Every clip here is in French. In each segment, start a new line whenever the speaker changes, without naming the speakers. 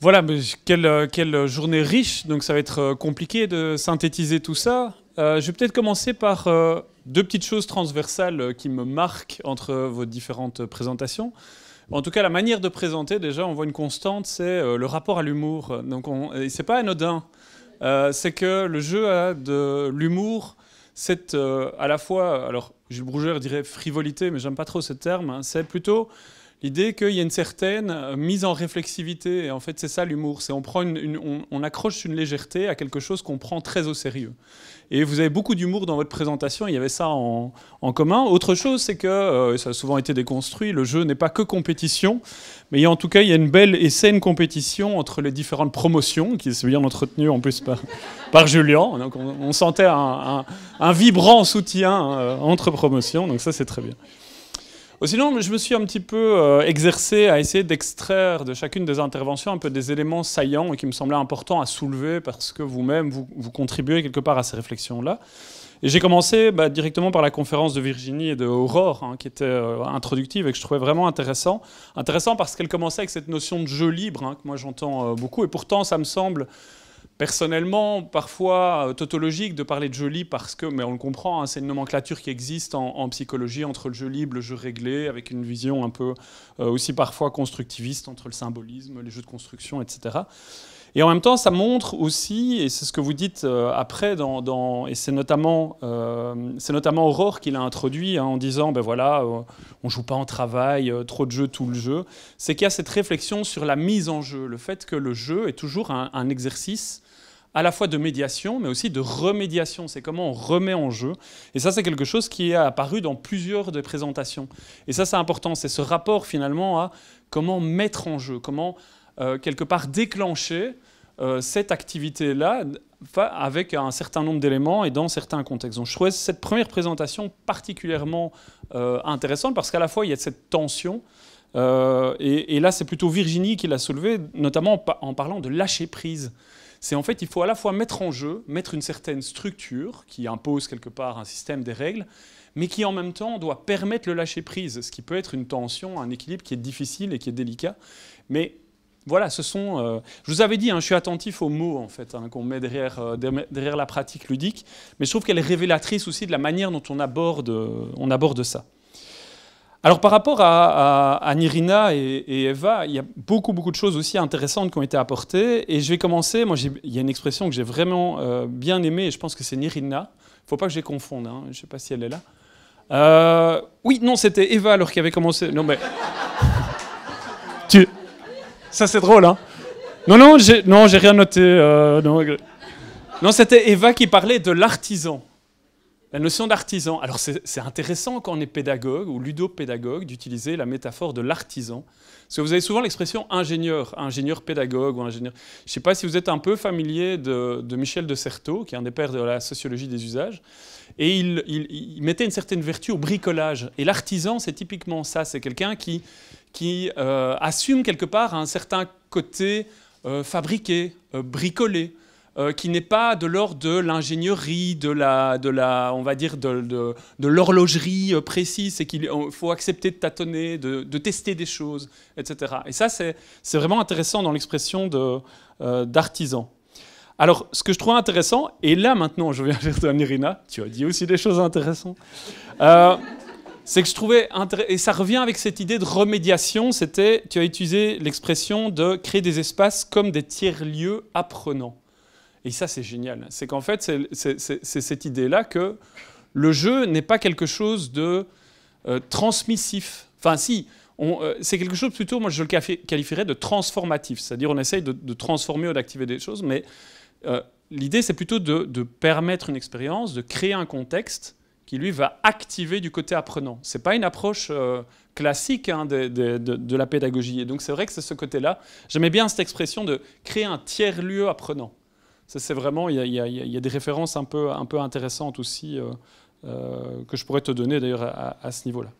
Voilà, mais quelle journée riche, donc ça va être compliqué de synthétiser tout ça. Je vais peut-être commencer par deux petites choses transversales qui me marquent entre vos différentes présentations. En tout cas, la manière de présenter, déjà, on voit une constante, c'est le rapport à l'humour. Donc, c'est pas anodin. C'est que le jeu a de l'humour, c'est à la fois, alors Gilles Brougère dirait frivolité, mais j'aime pas trop ce terme, hein, c'est plutôt l'idée qu'il y a une certaine mise en réflexivité. Et en fait, c'est ça l'humour. C'est on accroche une légèreté à quelque chose qu'on prend très au sérieux. Et vous avez beaucoup d'humour dans votre présentation. Il y avait ça en commun. Autre chose, c'est que, ça a souvent été déconstruit, le jeu n'est pas que compétition. Mais en tout cas, il y a une belle et saine compétition entre les différentes promotions, qui est bien entretenue en plus par Julien. Donc on sentait un vibrant soutien entre promotions. Donc ça, c'est très bien. Sinon, je me suis un petit peu exercé à essayer d'extraire de chacune des interventions un peu des éléments saillants et qui me semblaient importants à soulever parce que vous-même, vous contribuez quelque part à ces réflexions-là. Et j'ai commencé directement par la conférence de Virginie et de Aurore, hein, qui était introductive et que je trouvais vraiment intéressant. Intéressant parce qu'elle commençait avec cette notion de jeu libre, hein, que moi j'entends beaucoup, et pourtant ça me semble personnellement, parfois tautologique de parler de jeu libre parce que, mais on le comprend, hein, c'est une nomenclature qui existe en psychologie entre le jeu libre, le jeu réglé, avec une vision un peu aussi parfois constructiviste entre le symbolisme, les jeux de construction, etc. Et en même temps, ça montre aussi, et c'est ce que vous dites après, et c'est notamment Aurore qui l'a introduit hein, en disant, ben voilà, on joue pas en travail, trop de jeux, tout le jeu, c'est qu'il y a cette réflexion sur la mise en jeu, le fait que le jeu est toujours un exercice à la fois de médiation, mais aussi de remédiation. C'est comment on remet en jeu. Et ça, c'est quelque chose qui est apparu dans plusieurs des présentations. Et ça, c'est important. C'est ce rapport, finalement, à comment mettre en jeu, comment, quelque part, déclencher cette activité-là avec un certain nombre d'éléments et dans certains contextes. Donc, je trouvais cette première présentation particulièrement intéressante parce qu'à la fois, il y a cette tension. Et là, c'est plutôt Virginie qui l'a soulevé, notamment en parlant de lâcher prise. C'est en fait, il faut à la fois mettre en jeu, mettre une certaine structure qui impose quelque part un système, des règles, mais qui en même temps doit permettre le lâcher prise, ce qui peut être une tension, un équilibre qui est difficile et qui est délicat. Mais voilà, ce sont... je vous avais dit, hein, je suis attentif aux mots en fait, hein, qu'on met derrière la pratique ludique, mais je trouve qu'elle est révélatrice aussi de la manière dont on aborde ça. Alors par rapport à Nirina et Eva, il y a beaucoup de choses aussi intéressantes qui ont été apportées. Et je vais commencer, il y a une expression que j'ai vraiment bien aimée, et je pense que c'est Nirina. Il ne faut pas que je les confonde, hein, je ne sais pas si elle est là. Oui, non, c'était Eva alors qui avait commencé. Non, mais... Ça c'est drôle, hein. Non, j'ai rien noté. Non, c'était Eva qui parlait de l'artisan. La notion d'artisan. Alors c'est intéressant quand on est pédagogue ou ludopédagogue d'utiliser la métaphore de l'artisan. Parce que vous avez souvent l'expression ingénieur pédagogue ou ingénieur. Je ne sais pas si vous êtes un peu familier de Michel de Certeau, qui est un des pères de la sociologie des usages. Et il mettait une certaine vertu au bricolage. Et l'artisan, c'est typiquement ça. C'est quelqu'un qui assume quelque part un certain côté fabriqué, bricolé. Qui n'est pas de l'ordre de l'ingénierie, on va dire de l'horlogerie précise, c'est qu'il faut accepter de tâtonner, de tester des choses, etc. Et ça, c'est vraiment intéressant dans l'expression d'artisan. Alors, ce que je trouve intéressant, et là maintenant, je viens vers toi, Nirina, tu as dit aussi des choses intéressantes, c'est que je trouvais et ça revient avec cette idée de remédiation, tu as utilisé l'expression de créer des espaces comme des tiers-lieux apprenants. Et ça, c'est génial. C'est qu'en fait, c'est cette idée-là que le jeu n'est pas quelque chose de transmissif. Enfin, si, c'est quelque chose plutôt, moi je le qualifierais de transformatif. C'est-à-dire on essaye de transformer ou d'activer des choses, mais l'idée, c'est plutôt de permettre une expérience, de créer un contexte qui, lui, va activer du côté apprenant. Ce n'est pas une approche classique hein, de la pédagogie. Et donc, c'est vrai que c'est ce côté-là. J'aimais bien cette expression de créer un tiers-lieu apprenant. Ça, c'est vraiment, il y a des références un peu intéressantes aussi que je pourrais te donner d'ailleurs à ce niveau-là.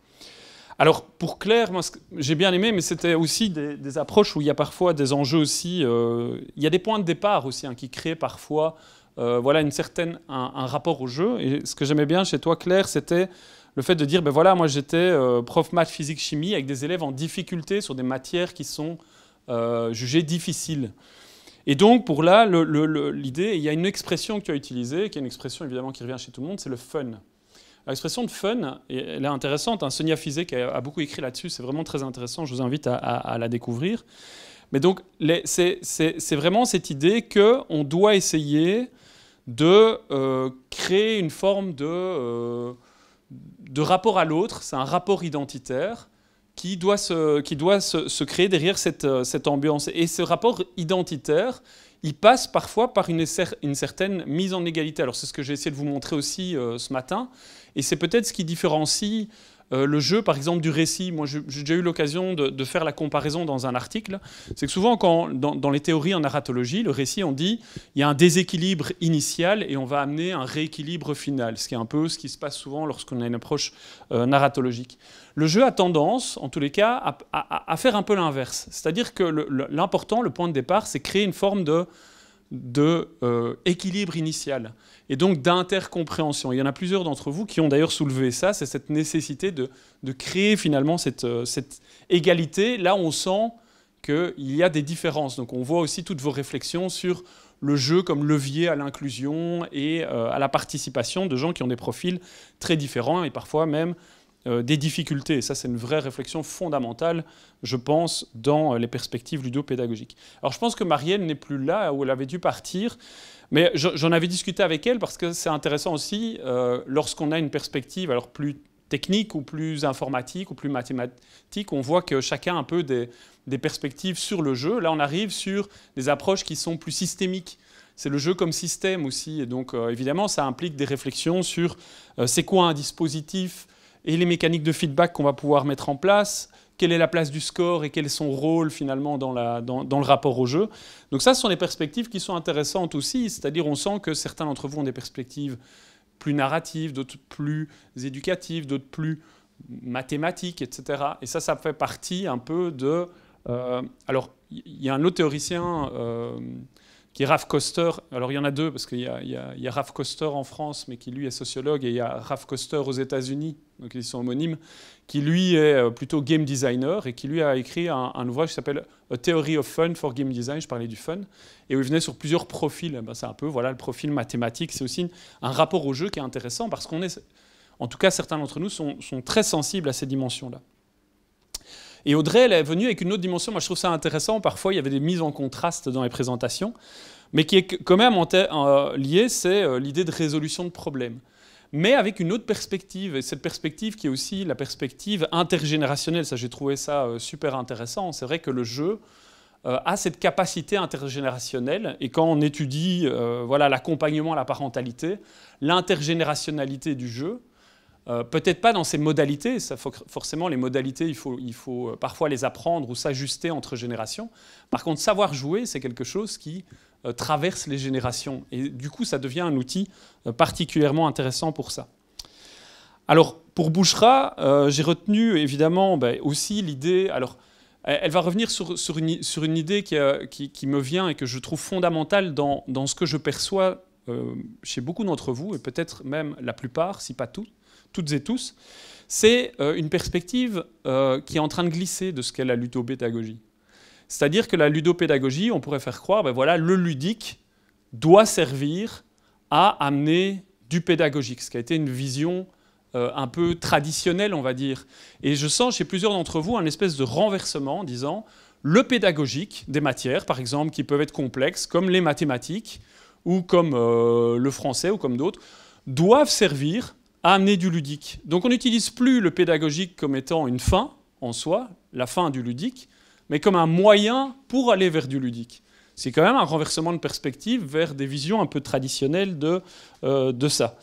Alors, pour Claire, moi, j'ai bien aimé, mais c'était aussi des approches où il y a parfois des enjeux aussi. Il y a des points de départ aussi hein, qui créent parfois voilà, un rapport au jeu. Et ce que j'aimais bien chez toi, Claire, c'était le fait de dire, ben voilà, moi j'étais prof maths, physique, chimie avec des élèves en difficulté sur des matières qui sont jugé difficile. Et donc, pour là, l'idée, il y a une expression que tu as utilisée, qui est une expression évidemment qui revient chez tout le monde, c'est le fun. L'expression de fun, elle est intéressante. Sonia Fizek a beaucoup écrit là-dessus, c'est vraiment très intéressant, je vous invite à la découvrir. Mais donc, c'est vraiment cette idée qu'on doit essayer de créer une forme de rapport à l'autre, c'est un rapport identitaire qui doit se créer derrière cette ambiance. Et ce rapport identitaire, il passe parfois par une certaine mise en égalité. Alors c'est ce que j'ai essayé de vous montrer aussi ce matin, et c'est peut-être ce qui différencie le jeu, par exemple, du récit. Moi, j'ai déjà eu l'occasion de faire la comparaison dans un article. C'est que souvent, dans les théories en narratologie, le récit, on dit il y a un déséquilibre initial et on va amener un rééquilibre final, ce qui est un peu ce qui se passe souvent lorsqu'on a une approche narratologique. Le jeu a tendance, en tous les cas, à faire un peu l'inverse. C'est-à-dire que l'important, le point de départ, c'est créer une forme de équilibre initial et donc d'intercompréhension. Il y en a plusieurs d'entre vous qui ont d'ailleurs soulevé ça, c'est cette nécessité de créer finalement cette égalité. Là, on sent qu'il y a des différences. Donc on voit aussi toutes vos réflexions sur le jeu comme levier à l'inclusion et à la participation de gens qui ont des profils très différents et parfois même des difficultés. Et ça, c'est une vraie réflexion fondamentale, je pense, dans les perspectives ludopédagogiques. Alors, je pense que Marielle n'est plus là, où elle avait dû partir, mais j'en avais discuté avec elle parce que c'est intéressant aussi, lorsqu'on a une perspective alors plus technique ou plus informatique ou plus mathématique, on voit que chacun a un peu des perspectives sur le jeu. Là, on arrive sur des approches qui sont plus systémiques. C'est le jeu comme système aussi. Et donc, évidemment, ça implique des réflexions sur c'est quoi un dispositif et les mécaniques de feedback qu'on va pouvoir mettre en place, quelle est la place du score et quel est son rôle finalement dans le rapport au jeu. Donc ça, ce sont des perspectives qui sont intéressantes aussi, c'est-à-dire on sent que certains d'entre vous ont des perspectives plus narratives, d'autres plus éducatives, d'autres plus mathématiques, etc. Et ça fait partie un peu de... alors, il y a un autre théoricien... qui est Ralph Koster. Alors il y en a deux, parce qu'il y a Ralph Koster en France, mais qui lui est sociologue, et il y a Ralph Koster aux États-Unis, donc ils sont homonymes, qui lui est plutôt game designer, et qui lui a écrit un ouvrage qui s'appelle A Theory of Fun for Game Design, je parlais du fun, et où il venait sur plusieurs profils. Ben, c'est un peu voilà, le profil mathématique, c'est aussi un rapport au jeu qui est intéressant, parce qu'on est, en tout cas certains d'entre nous sont très sensibles à ces dimensions-là. Et Audrey, elle est venue avec une autre dimension. Moi, je trouve ça intéressant. Parfois, il y avait des mises en contraste dans les présentations, mais qui est quand même liée, c'est l'idée de résolution de problèmes. Mais avec une autre perspective, et cette perspective qui est aussi la perspective intergénérationnelle. Ça, j'ai trouvé ça super intéressant. C'est vrai que le jeu a cette capacité intergénérationnelle, et quand on étudie voilà, l'accompagnement à la parentalité, l'intergénérationnalité du jeu, peut-être pas dans ses modalités, ça, forcément les modalités, il faut parfois les apprendre ou s'ajuster entre générations. Par contre, savoir jouer, c'est quelque chose qui traverse les générations. Et du coup, ça devient un outil particulièrement intéressant pour ça. Alors, pour Bouchra, j'ai retenu évidemment aussi l'idée... Alors, elle va revenir sur une idée qui me vient et que je trouve fondamentale dans ce que je perçois chez beaucoup d'entre vous, et peut-être même la plupart, si pas toutes et tous, c'est une perspective qui est en train de glisser de ce qu'est la ludopédagogie. C'est-à-dire que la ludopédagogie, on pourrait faire croire, voilà, le ludique doit servir à amener du pédagogique, ce qui a été une vision un peu traditionnelle, on va dire. Et je sens chez plusieurs d'entre vous un espèce de renversement en disant le pédagogique des matières, par exemple, qui peuvent être complexes, comme les mathématiques, ou comme le français, ou comme d'autres, doivent servir à amener du ludique. Donc on n'utilise plus le pédagogique comme étant une fin en soi, la fin du ludique, mais comme un moyen pour aller vers du ludique. C'est quand même un renversement de perspective vers des visions un peu traditionnelles de ça.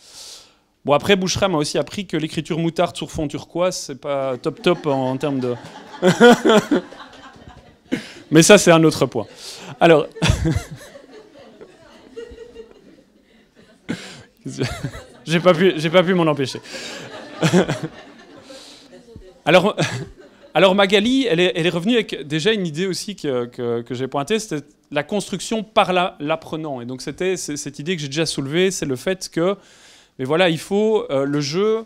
Bon, après, Bouchra m'a aussi appris que l'écriture moutarde sur fond turquoise, c'est pas top en termes de... Mais ça, c'est un autre point. Alors... J'ai pas pu m'en empêcher. Alors Magali, elle est revenue avec déjà une idée aussi que j'ai pointée, c'était la construction par l'apprenant. Et donc c'était cette idée que j'ai déjà soulevée, c'est le fait que, mais voilà, le jeu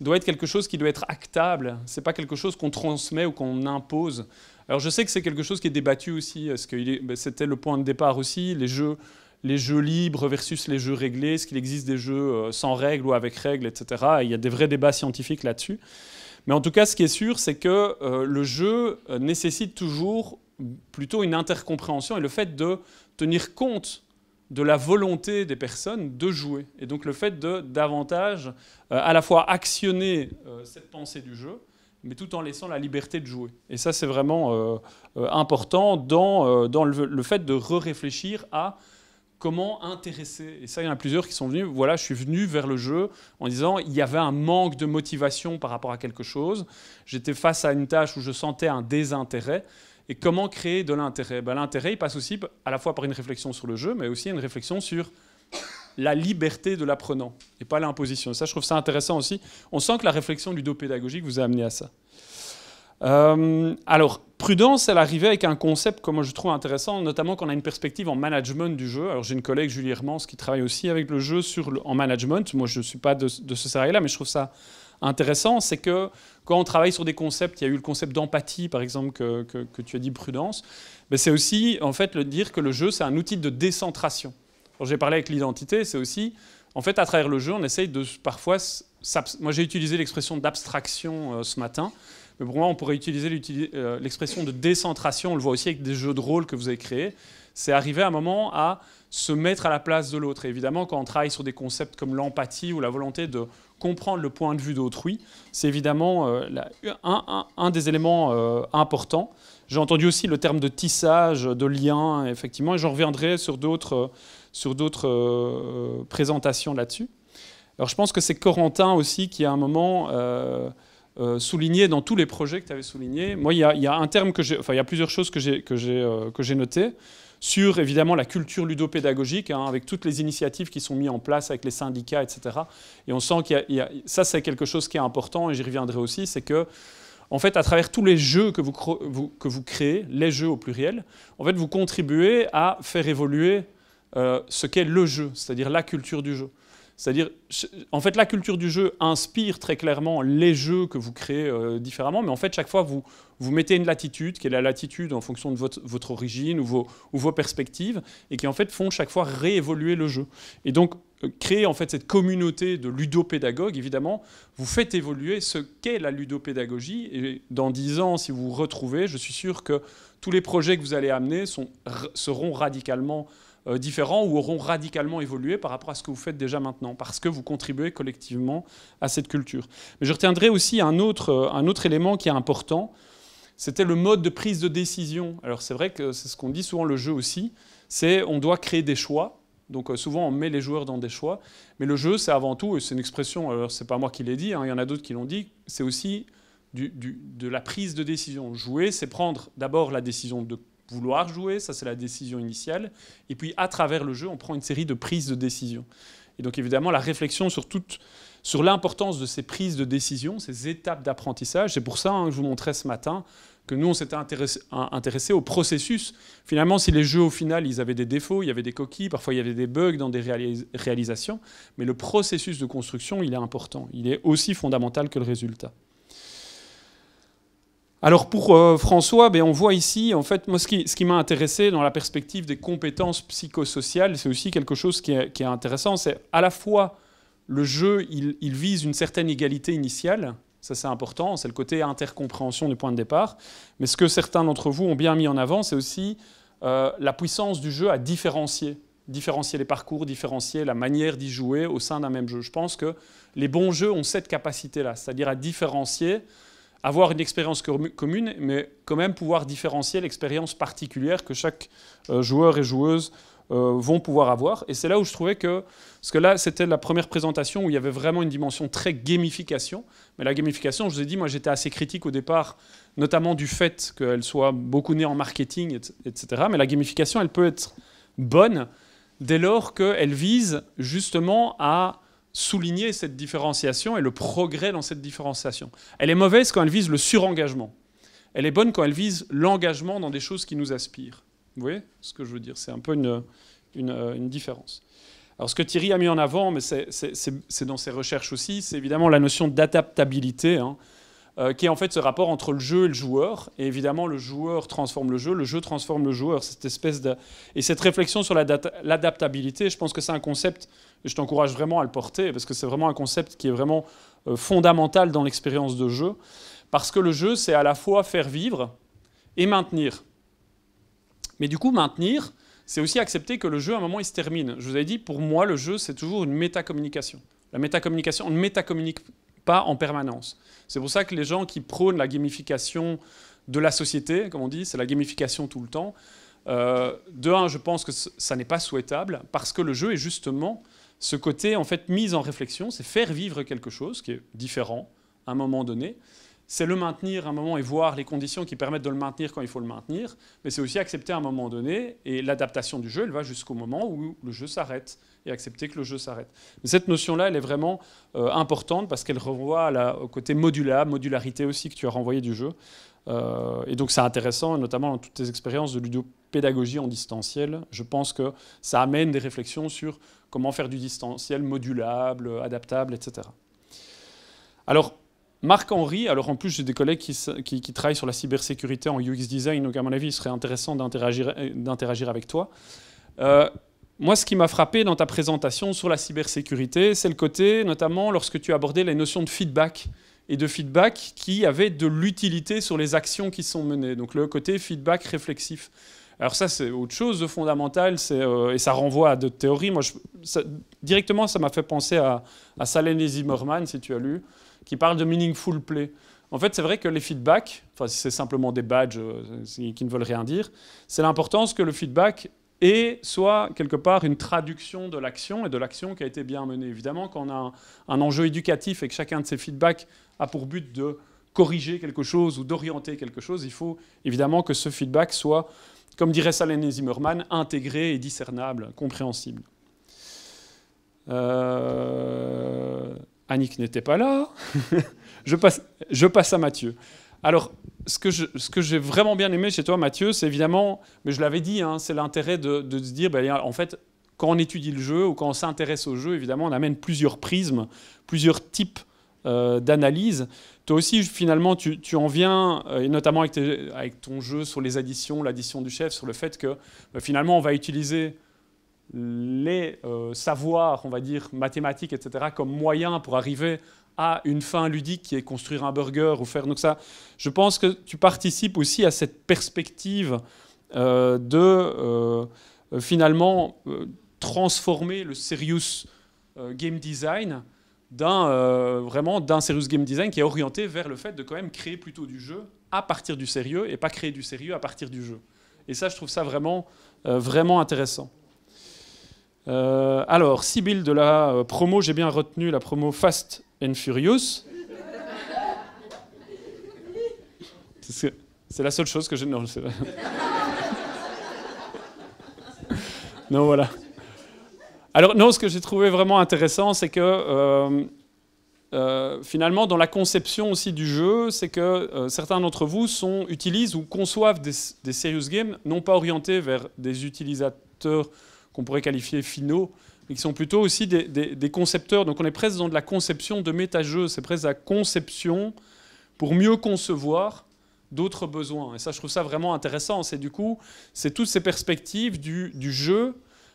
doit être quelque chose qui doit être actable. C'est pas quelque chose qu'on transmet ou qu'on impose. Alors je sais que c'est quelque chose qui est débattu aussi, parce que c'était le point de départ aussi, les jeux libres versus les jeux réglés, est-ce qu'il existe des jeux sans règles ou avec règles, etc. Et il y a des vrais débats scientifiques là-dessus. Mais en tout cas, ce qui est sûr, c'est que le jeu nécessite toujours plutôt une intercompréhension et le fait de tenir compte de la volonté des personnes de jouer. Et donc le fait de davantage à la fois actionner cette pensée du jeu, mais tout en laissant la liberté de jouer. Et ça, c'est vraiment important dans le fait de réfléchir à comment intéresser. Et ça, il y en a plusieurs qui sont venus. Voilà, je suis venu vers le jeu en disant il y avait un manque de motivation par rapport à quelque chose. J'étais face à une tâche où je sentais un désintérêt. Et comment créer de l'intérêt? L'intérêt, il passe aussi à la fois par une réflexion sur le jeu, mais aussi une réflexion sur la liberté de l'apprenant et pas l'imposition. Ça, je trouve ça intéressant aussi. On sent que la réflexion ludopédagogique vous a amené à ça. Alors, Prudence, elle arrivait avec un concept que moi je trouve intéressant, notamment quand on a une perspective en management du jeu. Alors, j'ai une collègue, Julie Hermans, qui travaille aussi avec le jeu en management. Moi, je ne suis pas de ce salarié-là, mais je trouve ça intéressant. C'est que quand on travaille sur des concepts, il y a eu le concept d'empathie, par exemple, que tu as dit, Prudence, mais c'est aussi, en fait, le dire que le jeu, c'est un outil de décentration. Alors, j'ai parlé avec l'identité, c'est aussi, en fait, à travers le jeu, on essaye de parfois... Moi, j'ai utilisé l'expression d'abstraction ce matin. Mais pour moi, on pourrait utiliser l'expression de décentration. On le voit aussi avec des jeux de rôle que vous avez créés. C'est arriver à un moment à se mettre à la place de l'autre. Et évidemment, quand on travaille sur des concepts comme l'empathie ou la volonté de comprendre le point de vue d'autrui, c'est évidemment un des éléments importants. J'ai entendu aussi le terme de tissage, de lien, effectivement, et j'en reviendrai sur d'autres présentations là-dessus. Alors, je pense que c'est Corentin aussi qui, à un moment... souligné dans tous les projets que tu avais soulignés. Moi, il y a un terme il y a plusieurs choses que j'ai notées sur, évidemment, la culture ludopédagogique, avec toutes les initiatives qui sont mises en place avec les syndicats, etc. Et on sent ça, c'est quelque chose qui est important, et j'y reviendrai aussi, c'est que, en fait, à travers tous les jeux que vous créez, les jeux au pluriel, en fait, vous contribuez à faire évoluer ce qu'est le jeu, c'est-à-dire la culture du jeu. C'est-à-dire, en fait, la culture du jeu inspire très clairement les jeux que vous créez différemment, mais en fait, chaque fois, vous mettez une latitude, qui est la latitude en fonction de votre origine ou vos perspectives, et qui, en fait, font chaque fois réévoluer le jeu. Et donc, créer, en fait, cette communauté de ludopédagogues, évidemment, vous faites évoluer ce qu'est la ludopédagogie, et dans 10 ans, si vous vous retrouvez, je suis sûr que tous les projets que vous allez amener seront radicalement différents ou auront radicalement évolué par rapport à ce que vous faites déjà maintenant, parce que vous contribuez collectivement à cette culture. Mais je retiendrai aussi un autre élément qui est important, c'était le mode de prise de décision. Alors c'est vrai que c'est ce qu'on dit souvent le jeu aussi, c'est on doit créer des choix, donc souvent on met les joueurs dans des choix, mais le jeu c'est avant tout, et c'est une expression, alors c'est pas moi qui l'ai dit, il y en a d'autres qui l'ont dit, c'est aussi de la prise de décision. Jouer, c'est prendre d'abord la décision de vouloir jouer, ça c'est la décision initiale, et puis à travers le jeu, on prend une série de prises de décision. Et donc évidemment, la réflexion sur l'importance de ces prises de décision, ces étapes d'apprentissage, c'est pour ça que je vous montrais ce matin que nous, on s'était intéressé au processus. Finalement, si les jeux, au final, ils avaient des défauts, il y avait des coquilles, parfois il y avait des bugs dans des réalisations, mais le processus de construction, il est important. Il est aussi fondamental que le résultat. Alors pour François, on voit ici, en fait, moi ce qui m'a intéressé dans la perspective des compétences psychosociales, c'est aussi quelque chose qui est intéressant, c'est à la fois le jeu, il vise une certaine égalité initiale, ça c'est important, c'est le côté intercompréhension du point de départ, mais ce que certains d'entre vous ont bien mis en avant, c'est aussi la puissance du jeu à différencier les parcours, différencier la manière d'y jouer au sein d'un même jeu. Je pense que les bons jeux ont cette capacité-là, c'est-à-dire à différencier, avoir une expérience commune, mais quand même pouvoir différencier l'expérience particulière que chaque joueur et joueuse vont pouvoir avoir. Et c'est là où je trouvais que... Parce que là, c'était la première présentation où il y avait vraiment une dimension très gamification. Mais la gamification, je vous ai dit, moi j'étais assez critique au départ, notamment du fait qu'elle soit beaucoup née en marketing, etc. Mais la gamification, elle peut être bonne dès lors qu'elle vise justement à souligner cette différenciation et le progrès dans cette différenciation. Elle est mauvaise quand elle vise le surengagement. Elle est bonne quand elle vise l'engagement dans des choses qui nous aspirent. Vous voyez ce que je veux dire? C'est un peu une différence. Alors ce que Thierry a mis en avant, mais c'est dans ses recherches aussi, c'est évidemment la notion d'adaptabilité. qui est en fait ce rapport entre le jeu et le joueur. Et évidemment, le joueur transforme le jeu transforme le joueur. Cette espèce de... Et cette réflexion sur l'adaptabilité, je pense que c'est un concept, et je t'encourage vraiment à le porter, parce que c'est vraiment un concept qui est vraiment fondamental dans l'expérience de jeu, parce que le jeu, c'est à la fois faire vivre et maintenir. Mais du coup, maintenir, c'est aussi accepter que le jeu, à un moment, il se termine. Je vous avais dit, pour moi, le jeu, c'est toujours une métacommunication. La métacommunication, on ne métacommunique pas en permanence. C'est pour ça que les gens qui prônent la gamification de la société, comme on dit, c'est la gamification tout le temps. De un, je pense que ça n'est pas souhaitable, parce que le jeu est justement ce côté, en fait, mise en réflexion, c'est faire vivre quelque chose qui est différent à un moment donné. C'est le maintenir à un moment et voir les conditions qui permettent de le maintenir quand il faut le maintenir, mais c'est aussi accepter à un moment donné, et l'adaptation du jeu, elle va jusqu'au moment où le jeu s'arrête, et accepter que le jeu s'arrête. Mais cette notion-là, elle est vraiment importante, parce qu'elle renvoie au côté modulable, modularité aussi que tu as renvoyé du jeu. Et donc c'est intéressant, notamment dans toutes tes expériences de ludopédagogie en distanciel. Je pense que ça amène des réflexions sur comment faire du distanciel modulable, adaptable, etc. Alors, Marc-Henri, alors en plus j'ai des collègues qui travaillent sur la cybersécurité en UX design, donc à mon avis il serait intéressant d'interagir avec toi. Moi ce qui m'a frappé dans ta présentation sur la cybersécurité, c'est le côté, notamment lorsque tu abordais les notions de feedback, et de feedback qui avaient de l'utilité sur les actions qui sont menées, donc le côté feedback réflexif. Alors ça c'est autre chose de fondamental, et ça renvoie à d'autres théories. Moi, directement ça m'a fait penser à Salem et Zimmerman, si tu as lu, qui parle de meaningful play. En fait, c'est vrai que les feedbacks, enfin, c'est simplement des badges qui ne veulent rien dire, c'est l'importance que le feedback soit quelque part une traduction de l'action, et de l'action qui a été bien menée. Évidemment, quand on a un enjeu éducatif et que chacun de ces feedbacks a pour but de corriger quelque chose ou d'orienter quelque chose, il faut évidemment que ce feedback soit, comme dirait Salem et Zimmerman, intégré et discernable, compréhensible. Annick n'était pas là. je passe à Mathieu. Alors, ce que j'ai vraiment bien aimé chez toi, Mathieu, c'est évidemment, mais je l'avais dit, hein, c'est l'intérêt de se dire, ben, en fait, quand on étudie le jeu ou quand on s'intéresse au jeu, évidemment, on amène plusieurs prismes, plusieurs types d'analyse. Toi aussi, finalement, tu en viens, et notamment avec ton jeu sur les additions, l'addition du chef, sur le fait que finalement, on va utiliser les savoirs, on va dire, mathématiques, etc., comme moyen pour arriver à une fin ludique qui est construire un burger ou faire... Donc ça, je pense que tu participes aussi à cette perspective finalement transformer le serious game design vraiment d'un serious game design qui est orienté vers le fait de quand même créer plutôt du jeu à partir du sérieux et pas créer du sérieux à partir du jeu. Et ça, je trouve ça vraiment, vraiment intéressant. Alors, Sybille de la promo, j'ai bien retenu la promo Fast and Furious. C'est la seule chose que j'ai... Non, non, voilà. Alors, non, ce que j'ai trouvé vraiment intéressant, c'est que finalement, dans la conception aussi du jeu, c'est que certains d'entre vous utilisent ou conçoivent des serious games, non pas orientés vers des utilisateurs qu'on pourrait qualifier finaux, mais qui sont plutôt aussi des concepteurs. Donc on est presque dans de la conception de méta-jeux, c'est presque la conception pour mieux concevoir d'autres besoins. Et ça, je trouve ça vraiment intéressant. C'est du coup, c'est toutes ces perspectives du jeu.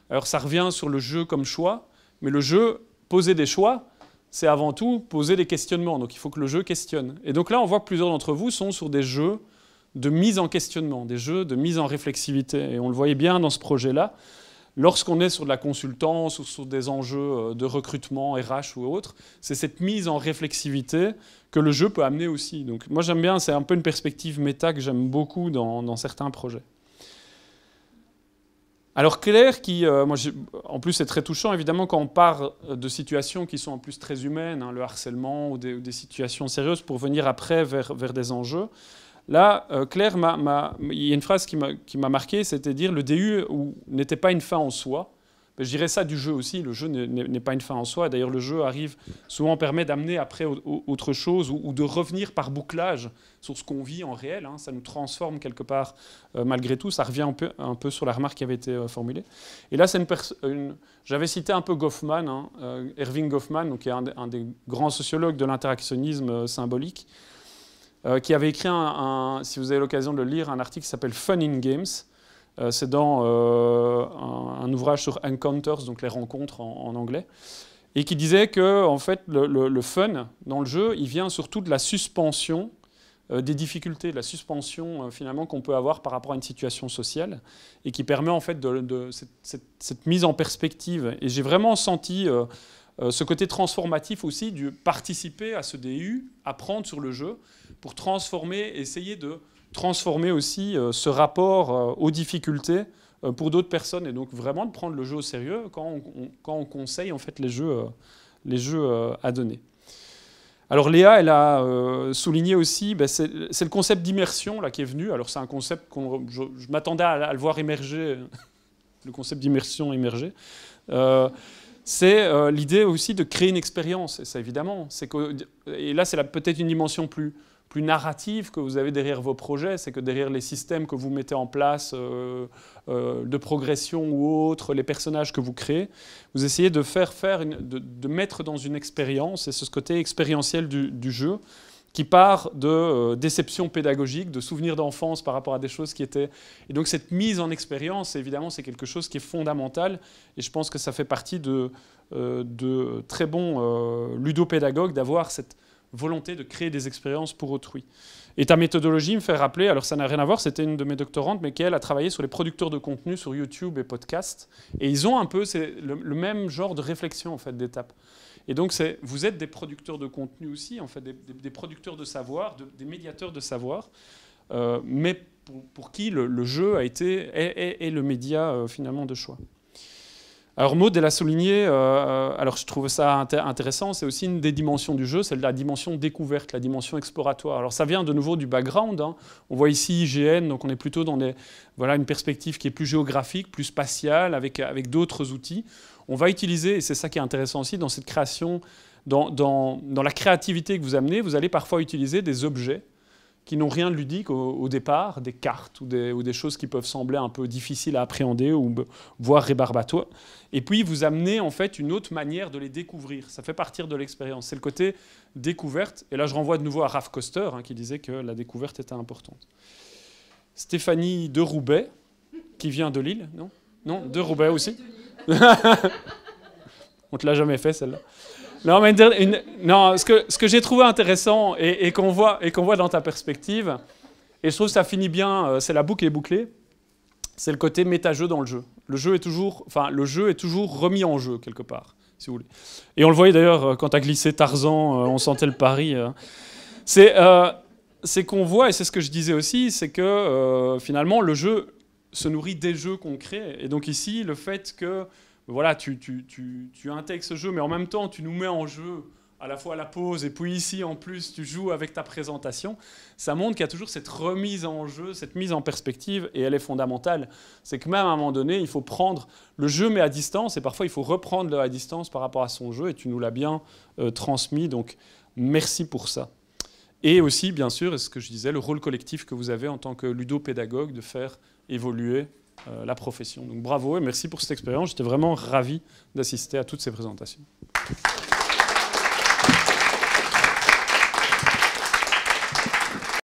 Alors ça revient sur le jeu comme choix, mais le jeu, poser des choix, c'est avant tout poser des questionnements. Donc il faut que le jeu questionne. Et donc là, on voit que plusieurs d'entre vous sont sur des jeux de mise en questionnement, des jeux de mise en réflexivité. Et on le voyait bien dans ce projet-là. Lorsqu'on est sur de la consultance ou sur des enjeux de recrutement, RH ou autre, c'est cette mise en réflexivité que le jeu peut amener aussi. Donc moi j'aime bien, c'est un peu une perspective méta que j'aime beaucoup dans certains projets. Alors Claire, en plus c'est très touchant évidemment quand on part de situations qui sont en plus très humaines, hein, le harcèlement ou des situations sérieuses pour venir après vers des enjeux. Là, Claire, il y a une phrase qui m'a marqué, c'était dire le DU n'était pas une fin en soi. Mais je dirais ça du jeu aussi, le jeu n'est pas une fin en soi. D'ailleurs, le jeu souvent permet d'amener après autre chose ou de revenir par bouclage sur ce qu'on vit en réel. Hein. Ça nous transforme quelque part malgré tout. Ça revient un peu sur la remarque qui avait été formulée. Et là, j'avais cité un peu Goffman, hein, Erving Goffman, donc, qui est un des grands sociologues de l'interactionnisme symbolique. qui avait écrit, si vous avez l'occasion de le lire, un article qui s'appelle Fun in Games. C'est dans un ouvrage sur Encounters, donc les rencontres en anglais, et qui disait que en fait, le fun dans le jeu, il vient surtout de la suspension des difficultés, de la suspension finalement qu'on peut avoir par rapport à une situation sociale, et qui permet en fait cette mise en perspective. Et j'ai vraiment senti ce côté transformatif aussi, de participer à ce DU, apprendre sur le jeu, pour transformer, essayer de transformer aussi ce rapport aux difficultés pour d'autres personnes, et donc vraiment de prendre le jeu au sérieux quand on conseille en fait les jeux à donner. Alors Léa, elle a souligné aussi, c'est le concept d'immersion là qui est venu. Alors c'est un concept je m'attendais à le voir émerger, le concept d'immersion émerger. C'est l'idée aussi de créer une expérience, et ça évidemment. Et là c'est peut-être une dimension plus narrative que vous avez derrière vos projets, c'est que derrière les systèmes que vous mettez en place de progression ou autres, les personnages que vous créez, vous essayez de de mettre dans une expérience, et c'est ce côté expérientiel du jeu qui part de déception pédagogique, de souvenirs d'enfance par rapport à des choses qui étaient... Et donc cette mise en expérience, évidemment, c'est quelque chose qui est fondamental, et je pense que ça fait partie de très bons ludopédagogues d'avoir cette volonté de créer des expériences pour autrui. Et ta méthodologie me fait rappeler, alors ça n'a rien à voir, c'était une de mes doctorantes, mais qui elle a travaillé sur les producteurs de contenu sur YouTube et podcast, et ils ont un peu le même genre de réflexion en fait d'étape. Et donc vous êtes des producteurs de contenu aussi, en fait, des producteurs de savoir, des médiateurs de savoir, mais pour qui le jeu est le média finalement de choix. Alors Maud, elle a souligné, alors je trouve ça intéressant, c'est aussi une des dimensions du jeu, c'est la dimension découverte, la dimension exploratoire. Alors ça vient de nouveau du background, hein. On voit ici IGN, donc on est plutôt dans une perspective qui est plus géographique, plus spatiale, avec d'autres outils. On va utiliser, et c'est ça qui est intéressant aussi, dans cette création, dans la créativité que vous amenez, vous allez parfois utiliser des objets qui n'ont rien de ludique au départ, des cartes ou des choses qui peuvent sembler un peu difficiles à appréhender ou voire rébarbatoires. Et puis vous amenez en fait une autre manière de les découvrir. Ça fait partir de l'expérience. C'est le côté découverte. Et là je renvoie de nouveau à Raph Koster qui disait que la découverte était importante. Stéphanie de Roubaix, qui vient de Lille, non ? Non, de Roubaix aussi. On te l'a jamais fait celle-là. Non, mais ce que j'ai trouvé intéressant et qu'on voit dans ta perspective, et je trouve que ça finit bien, c'est la boucle est bouclée, c'est le côté méta-jeu dans le jeu. Le jeu est toujours remis en jeu quelque part, si vous voulez. Et on le voyait d'ailleurs quand tu as glissé Tarzan, on sentait le pari. C'est qu'on voit, et c'est ce que je disais aussi, c'est que finalement le jeu se nourrit des jeux qu'on crée. Et donc ici, le fait que voilà, tu intègres ce jeu, mais en même temps, tu nous mets en jeu à la fois à la pause, et puis ici, en plus, tu joues avec ta présentation. Ça montre qu'il y a toujours cette remise en jeu, cette mise en perspective, et elle est fondamentale. C'est que même à un moment donné, il faut prendre le jeu, mais à distance, et parfois, il faut reprendre le à distance par rapport à son jeu, et tu nous l'as bien transmis, donc merci pour ça. Et aussi, bien sûr, et ce que je disais, le rôle collectif que vous avez en tant que ludopédagogue de faire évoluer la profession. Donc bravo et merci pour cette expérience. J'étais vraiment ravi d'assister à toutes ces présentations.